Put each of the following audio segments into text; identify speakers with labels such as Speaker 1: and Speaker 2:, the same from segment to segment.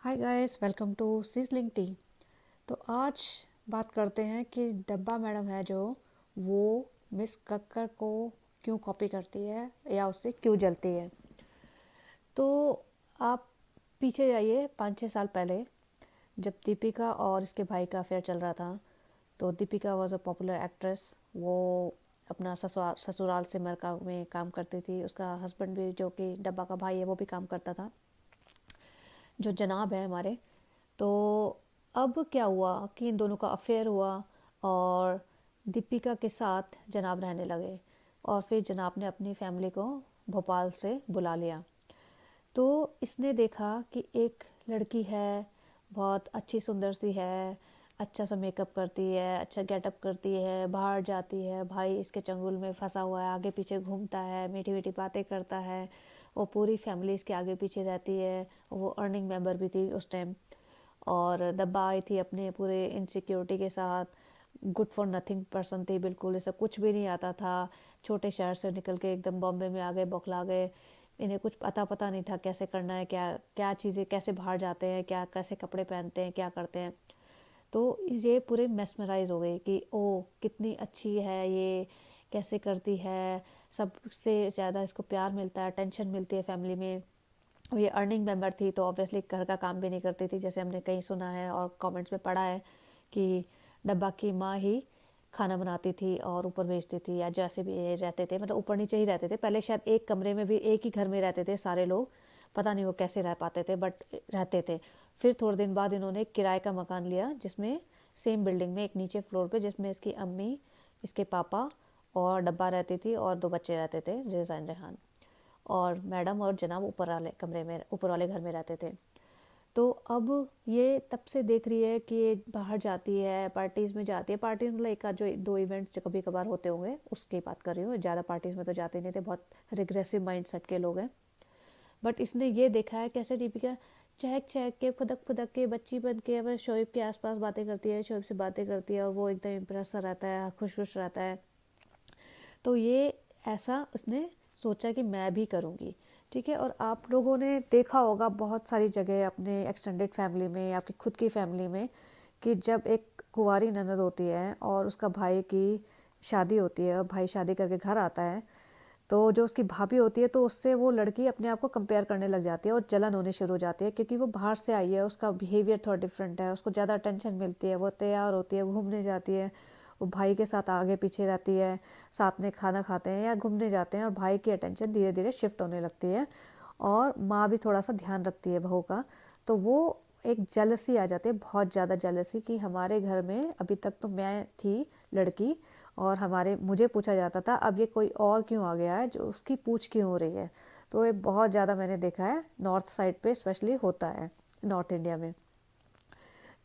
Speaker 1: Hi guys, welcome to sizzling tea. तो आज बात करते हैं कि डब्बा मैडम है जो वो मिस कक्कर को क्यों कॉपी करती है या उससे क्यों जलती है। तो आप पीछे जाइए 5-6 साल पहले, जब दीपिका और इसके भाई का अफेयर चल रहा था। तो Deepika was a popular actress. वो अपना ससुराल सिमर का में काम करती थी। उसका हस्बैंड भी, जो कि डब्बा का भाई है, वो भी काम करता था, जो जनाब है हमारे। तो अब क्या हुआ कि इन दोनों का अफेयर हुआ और दीपिका के साथ जनाब रहने लगे। और फिर जनाब ने अपनी फैमिली को भोपाल से बुला लिया। तो इसने देखा कि एक लड़की है, बहुत अच्छी सुंदर सी है, अच्छा सा मेकअप करती है, अच्छा गेटअप करती है, बाहर जाती है, भाई इसके चंगुल में फंसा हुआ है, आगे पीछे घूमता है, मीठी मीठी बातें करता है। वो पूरी फैमिली इसके आगे पीछे रहती है। वो अर्निंग मेंबर भी थी उस टाइम। और दब्बा आई थी अपने पूरे इनसिक्योरिटी के साथ। गुड फॉर नथिंग पर्सन थी, बिल्कुल इसे कुछ भी नहीं आता था। छोटे शहर से निकल के एकदम बॉम्बे में आ गए, बौखला गए। इन्हें कुछ पता नहीं था कैसे करना है, क्या क्या चीज़ें, कैसे बाहर जाते हैं, क्या कैसे कपड़े पहनते हैं, क्या करते हैं। तो ये पूरे मेस्मराइज हो गई कि ओ कितनी अच्छी है ये, कैसे करती है, सबसे ज़्यादा इसको प्यार मिलता है, टेंशन मिलती है फैमिली में। और ये अर्निंग मेंबर थी तो ऑब्वियसली घर का काम भी नहीं करती थी, जैसे हमने कहीं सुना है और कमेंट्स में पढ़ा है कि डब्बा की माँ ही खाना बनाती थी और ऊपर भेजती थी, या जैसे भी ये रहते थे, मतलब ऊपर नीचे ही रहते थे। पहले शायद एक कमरे में भी, एक ही घर में रहते थे सारे लोग। पता नहीं वो कैसे रह पाते थे, बट रहते थे। फिर थोड़े दिन बाद इन्होंने एक किराए का मकान लिया, जिसमें सेम बिल्डिंग में एक नीचे फ्लोर पे, जिसमें इसकी अम्मी, इसके पापा और डब्बा रहती थी और 2 बच्चे रहते थे, रिजान रेहान। और मैडम और जनाब ऊपर वाले कमरे में, ऊपर वाले घर में रहते थे। तो अब ये तब से देख रही है कि ये बाहर जाती है, पार्टीज़ में जाती है। पार्टीज मतलब एक आध जो 2 इवेंट्स जो कभी कभार होते होंगे उसकी बात कर रही हूँ, ज़्यादा पार्टीज़ में तो जाते नहीं थे, बहुत रिग्रेसिव माइंड सेट के लोग हैं। बट इसने ये देखा है कैसे दीपिका चहक चहक के, फुदक फुदक के, बच्ची बन के वह शोएब के आसपास बातें करती है, शोएब से बातें करती है, और वो एकदम इम्प्रेस रहता है, खुश खुश रहता है। तो ये ऐसा उसने सोचा कि मैं भी करूँगी। ठीक है। और आप लोगों ने देखा होगा बहुत सारी जगह अपने एक्सटेंडेड फैमिली में या आपकी खुद की फैमिली में, कि जब एक कुंवारी ननद होती है और उसका भाई की शादी होती है और भाई शादी करके घर आता है, तो जो उसकी भाभी होती है तो उससे वो लड़की अपने आप को कंपेयर करने लग जाती है और जलन होनी शुरू हो जाती है, क्योंकि वो बाहर से आई है, उसका बिहेवियर थोड़ा डिफरेंट है, उसको ज़्यादा अटेंशन मिलती है, वो तैयार होती है, घूमने जाती है, वो भाई के साथ आगे पीछे रहती है, साथ में खाना खाते हैं या घूमने जाते हैं, और भाई की अटेंशन धीरे धीरे शिफ्ट होने लगती है। और माँ भी थोड़ा सा ध्यान रखती है बहू का। तो वो एक जेलसी आ जाती है, बहुत ज़्यादा जेलसी, कि हमारे घर में अभी तक तो मैं थी लड़की और हमारे मुझे पूछा जाता था, अब ये कोई और क्यों आ गया है जो उसकी पूछ क्यों हो रही है। तो ये बहुत ज़्यादा मैंने देखा है, नॉर्थ साइड पे स्पेशली होता है, नॉर्थ इंडिया में।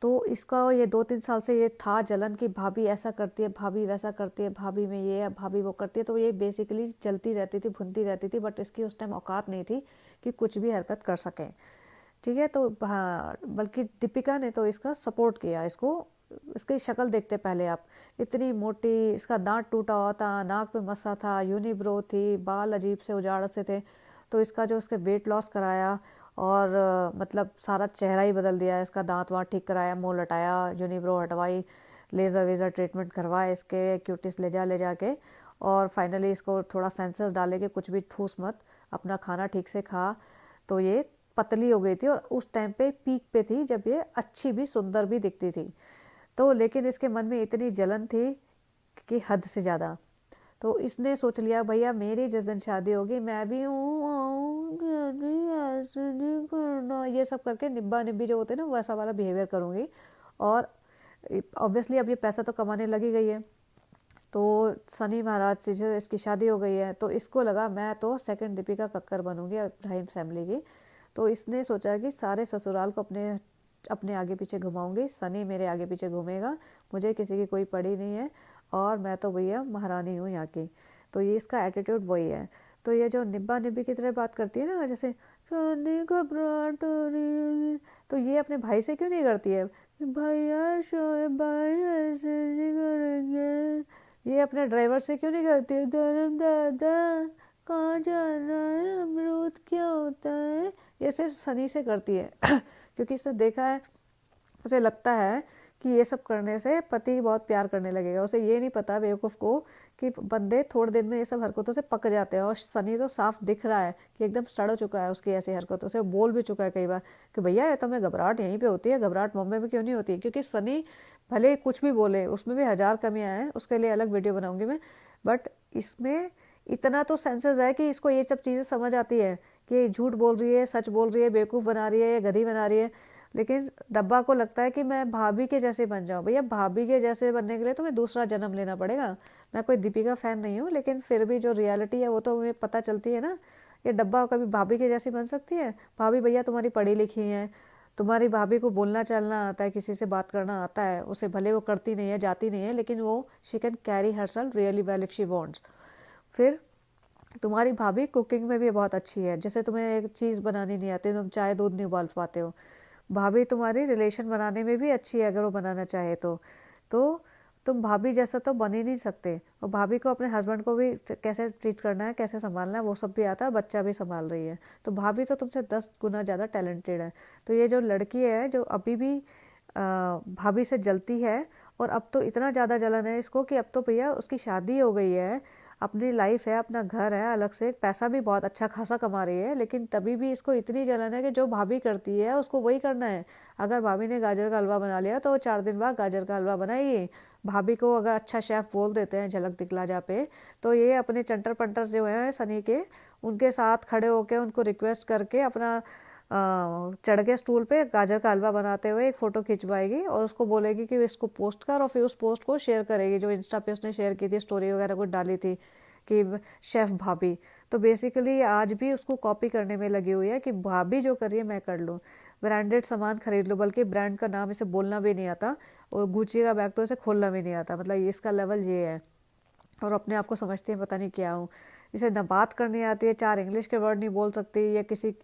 Speaker 1: तो इसका ये 2-3 साल से ये था जलन कि भाभी ऐसा करती है, भाभी वैसा करती है, भाभी में ये है, भाभी वो करती है। तो ये बेसिकली चलती रहती थी, भुनती रहती थी, बट इसकी उस टाइम औकात नहीं थी कि कुछ भी हरकत कर सकें। ठीक है। तो हाँ, बल्कि दीपिका ने तो इसका सपोर्ट किया इसको। इसकी शक्ल देखते पहले आप, इतनी मोटी, इसका दांत टूटा हुआ था, नाक पे मसा था, यूनिब्रो थी, बाल अजीब से उजाड़ से थे। तो इसका जो उसके वेट लॉस कराया और मतलब सारा चेहरा ही बदल दिया, इसका दांत वाँत ठीक कराया, मुंह लटाया, यूनिब्रो हटवाई, लेज़र वेज़र ट्रीटमेंट करवाए इसके, क्यूटिस ले जाके। और फाइनली इसको थोड़ा सेंसस डाले कि कुछ भी ठूस मत, अपना खाना ठीक से खा। तो ये पतली हो गई थी और उस टाइम पे पीक पे थी जब ये अच्छी भी सुंदर भी दिखती थी। तो लेकिन इसके मन में इतनी जलन थी कि हद से ज़्यादा। तो इसने सोच लिया, भैया मेरी जिस दिन शादी होगी मैं भी हूँ आऊँगी, ऐसे नहीं करना, ये सब करके निब्बा निब्बी जो होते हैं ना, वैसा वाला बिहेवियर करूँगी। और ऑब्वियसली अब ये पैसा तो कमाने लगी गई है, तो सनी महाराज से इसकी शादी हो गई है, तो इसको लगा मैं तो सेकंड दीपिका कक्कर बनूंगी इब्राहिम फैमिली की। तो इसने सोचा कि सारे ससुराल को अपने अपने आगे पीछे घुमाऊंगी, सनी मेरे आगे पीछे घूमेगा, मुझे किसी की कोई पड़ी नहीं है, और मैं तो भैया महारानी हूँ यहाँ की। तो ये इसका एटीट्यूड वही है। तो ये जो निब्बा निब्बी की तरह बात करती है ना, जैसे सनी घबराहट हो रही है, तो ये अपने भाई से क्यों नहीं करती है, भैया शोएब भाई ऐसे नहीं करेंगे। ये अपने ड्राइवर से क्यों नहीं करती है, धर्म दादा कहाँ जाना है, अमरूद क्या होता है, ये सिर्फ सनी से करती है क्योंकि इसने देखा है, उसे लगता है कि ये सब करने से पति बहुत प्यार करने लगेगा। उसे ये नहीं पता बेवकूफ़ को कि बंदे थोड़े दिन में ये सब हरकतों से पक जाते हैं। और सनी तो साफ दिख रहा है कि एकदम सड़ चुका है उसकी ऐसी हरकतों से। बोल भी चुका है कई बार कि भैया ये तो मैं घबराहट यहीं पे होती है, घबराहट मुंबई में क्यों नहीं होती। क्योंकि सनी भले कुछ भी बोले, उसमें भी 1000 कमियाँ हैं, उसके लिए अलग वीडियो बनाऊंगी मैं, बट इसमें इतना तो सेंसेस है कि इसको ये सब चीज़ें समझ आती है कि झूठ बोल रही है, सच बोल रही है, बेवकूफ़ बना रही है या गधी बना रही है। लेकिन डब्बा को लगता है कि मैं भाभी के जैसे बन जाऊँ। भैया भाभी के जैसे बनने के लिए तुम्हें दूसरा जन्म लेना पड़ेगा। मैं कोई दीपिका फ़ैन नहीं हूँ, लेकिन फिर भी जो रियलिटी है वो तो मुझे पता चलती है ना। ये डब्बा कभी भाभी के जैसी बन सकती है? भाभी भैया तुम्हारी पढ़ी लिखी है, तुम्हारी भाभी को बोलना चलना आता है, किसी से बात करना आता है उसे, भले वो करती नहीं है, जाती नहीं है, लेकिन वो she can carry herself really well if she wants. फिर तुम्हारी भाभी कुकिंग में भी बहुत अच्छी है। जैसे तुम्हें एक चीज़ बनानी नहीं आती, तुम चाय दूध नहीं उबाल पाते हो, भाभी तुम्हारी रिलेशन बनाने में भी अच्छी है अगर वो बनाना चाहे तो तुम भाभी जैसा तो बन ही नहीं सकते। और भाभी को अपने हस्बैंड को भी कैसे ट्रीट करना है, कैसे संभालना है, वो सब भी आता है, बच्चा भी संभाल रही है। तो भाभी तो तुमसे 10 गुना ज़्यादा टैलेंटेड है। तो ये जो लड़की है जो अभी भी भाभी से जलती है, और अब तो इतना ज़्यादा जलन है इसको कि अब तो भैया उसकी शादी हो गई है, अपनी लाइफ है, अपना घर है अलग से, पैसा भी बहुत अच्छा खासा कमा रही है, लेकिन तभी भी इसको इतनी जलन है कि जो भाभी करती है उसको वही करना है। अगर भाभी ने गाजर का हलवा बना लिया तो 4 दिन बाद गाजर का हलवा बनाइए। भाभी को अगर अच्छा शेफ़ बोल देते हैं झलक दिखला जा पे, तो ये अपने चंटर पंटर जो हैं सनी के, उनके साथ खड़े होकर उनको रिक्वेस्ट करके अपना चढ़ के स्टूल पे गाजर का हलवा बनाते हुए एक फ़ोटो खिंचवाएगी और उसको बोलेगी कि इसको पोस्ट कर, और फिर उस पोस्ट को शेयर करेगी जो इंस्टा पे उसने शेयर की थी, स्टोरी वगैरह कुछ डाली थी कि शेफ़ भाभी। तो बेसिकली आज भी उसको कॉपी करने में लगी हुई है कि भाभी जो कर रही है मैं कर लूँ, ब्रांडेड सामान खरीद लो, बल्कि ब्रांड का नाम इसे बोलना भी नहीं आता, और गुच्ची का बैग तो इसे खोलना भी नहीं आता। मतलब इसका लेवल ये है, और अपने आप को समझती है पता नहीं क्या हूँ। इसे न बात करनी आती है, 4 इंग्लिश के वर्ड नहीं बोल सकती, या किसी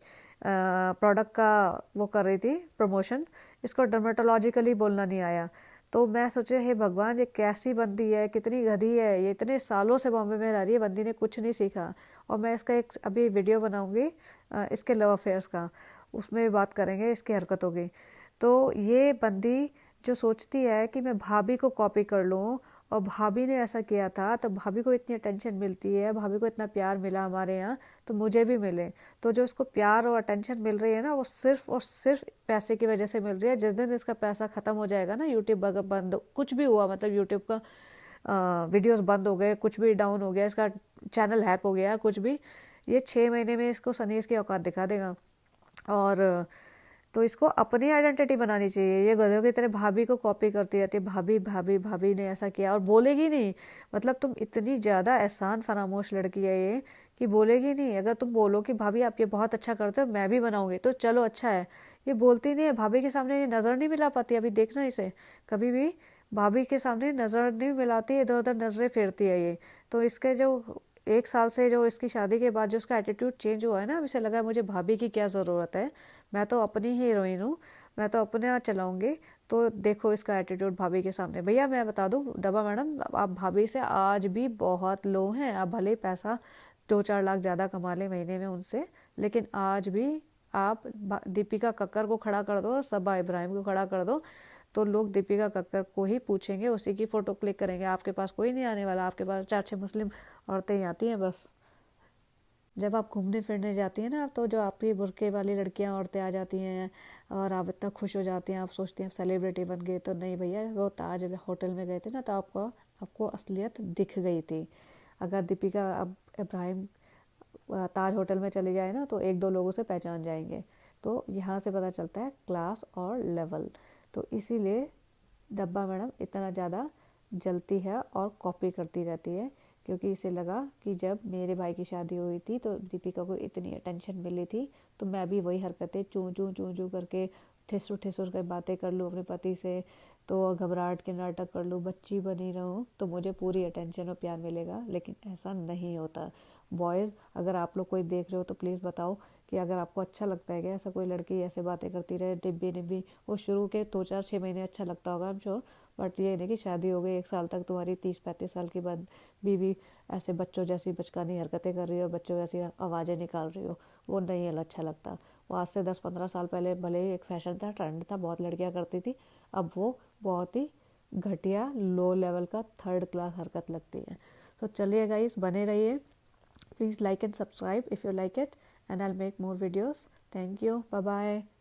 Speaker 1: प्रोडक्ट का वो कर रही थी प्रमोशन, इसको डर्मेटोलॉजिकली बोलना नहीं आया। तो मैं सोचे हे भगवान ये कैसी बंदी है, कितनी गधी है, ये इतने सालों से बॉम्बे में रह रही है, बंदी ने कुछ नहीं सीखा। और मैं इसका एक अभी वीडियो बनाऊंगी इसके लव अफेयर्स का, उसमें भी बात करेंगे इसकी हरकतों की। तो ये बंदी जो सोचती है कि मैं भाभी को कॉपी कर लूँ, और भाभी ने ऐसा किया था तो भाभी को इतनी अटेंशन मिलती है, भाभी को इतना प्यार मिला हमारे यहाँ, तो मुझे भी मिले। तो जो इसको प्यार और अटेंशन मिल रही है ना, वो सिर्फ और सिर्फ पैसे की वजह से मिल रही है। जिस दिन इसका पैसा ख़त्म हो जाएगा ना, यूट्यूब अगर बंद कुछ भी हुआ, मतलब यूट्यूब का वीडियोस बंद हो गए, कुछ भी डाउन हो गया, इसका चैनल हैक हो गया, कुछ भी, ये 6 महीने में इसको सनी इसकी औकात दिखा देगा। और तो इसको अपनी आइडेंटिटी बनानी चाहिए। ये गधों की तरह भाभी को कॉपी करती रहती है, भाभी भाभी भाभी ने ऐसा किया, और बोलेगी नहीं। मतलब तुम इतनी ज़्यादा एहसान फरामोश लड़की है ये कि बोलेगी नहीं। अगर तुम बोलो कि भाभी आप ये बहुत अच्छा करते हो, मैं भी बनाऊंगी, तो चलो अच्छा है। ये बोलती नहीं है, भाभी के सामने ये नज़र नहीं मिला पाती। अभी देखना इसे, कभी भी भाभी के सामने नज़र नहीं मिलाती, इधर उधर नज़रें फेरती है ये। तो इसके जो 1 साल से जो इसकी शादी के बाद जो उसका एटीट्यूड चेंज हुआ है ना, अब इसे लगा मुझे भाभी की क्या ज़रूरत है, मैं तो अपनी ही हीरोइन हूँ, मैं तो अपने आप चलाऊंगी। तो देखो इसका एटीट्यूड भाभी के सामने। भैया मैं बता दूँ डब्बा मैडम, आप भाभी से आज भी बहुत लो हैं। आप भले ही पैसा 2-4 लाख ज़्यादा कमा ले महीने में उनसे, लेकिन आज भी आप दीपिका कक्कर को खड़ा कर दो, सबा इब्राहिम को खड़ा कर दो, तो लोग दीपिका कक्कर को ही पूछेंगे, उसी की फ़ोटो क्लिक करेंगे। आपके पास कोई नहीं आने वाला, आपके पास 4-6 मुस्लिम औरतें ही आती हैं बस। जब आप घूमने फिरने जाती हैं ना, तो जो आपकी बुरके वाली लड़कियां औरतें आ जाती हैं और आप इतना खुश हो जाती हैं, आप सोचती हैं आप सेलिब्रिटी बन गए। तो नहीं भैया, वो ताज होटल में गए थे ना, तो आपको असलियत दिख गई थी। अगर दीपिका अब इब्राहिम ताज होटल में चली जाए ना, तो 1-2 लोगों से पहचान जाएंगे। तो यहाँ से पता चलता है क्लास और लेवल। तो इसीलिए डब्बा मैडम इतना ज़्यादा जलती है और कॉपी करती रहती है, क्योंकि इसे लगा कि जब मेरे भाई की शादी हुई थी तो दीपिका को इतनी अटेंशन मिली थी, तो मैं भी वही हरकतें चूँ चूँ चूँ चूँ करके ठिसुर ठिसुर कर बातें कर लूँ अपने पति से, तो और घबराहट के नाटक कर लूँ, बच्ची बनी रहूँ, तो मुझे पूरी अटेंशन और प्यार मिलेगा। लेकिन ऐसा नहीं होता। बॉयज़, अगर आप लोग कोई देख रहे हो तो प्लीज़ बताओ कि अगर आपको अच्छा लगता है क्या ऐसा कोई लड़की ऐसे बातें करती रहे डिब्बी डिब्बी। वो शुरू के 2-4-6 महीने अच्छा लगता होगा, आई एम श्योर, बट ये नहीं कि शादी हो गई 1 साल तक तुम्हारी 30-35 साल की बाद बीवी ऐसे बच्चों जैसी बचकानी हरकतें कर रही हो, बच्चों जैसी आवाज़ें निकाल रही हो, वो नहीं अच्छा लगता। वो आज से 10-15 साल पहले भले ही एक फैशन था, ट्रेंड था, बहुत लड़कियां करती थी, अब वो बहुत ही घटिया लो लेवल का थर्ड क्लास हरकत लगती है। तो चलिए गाइस, बने रहिए, please like and subscribe if you like it, and I'll make more videos. Thank you, bye bye.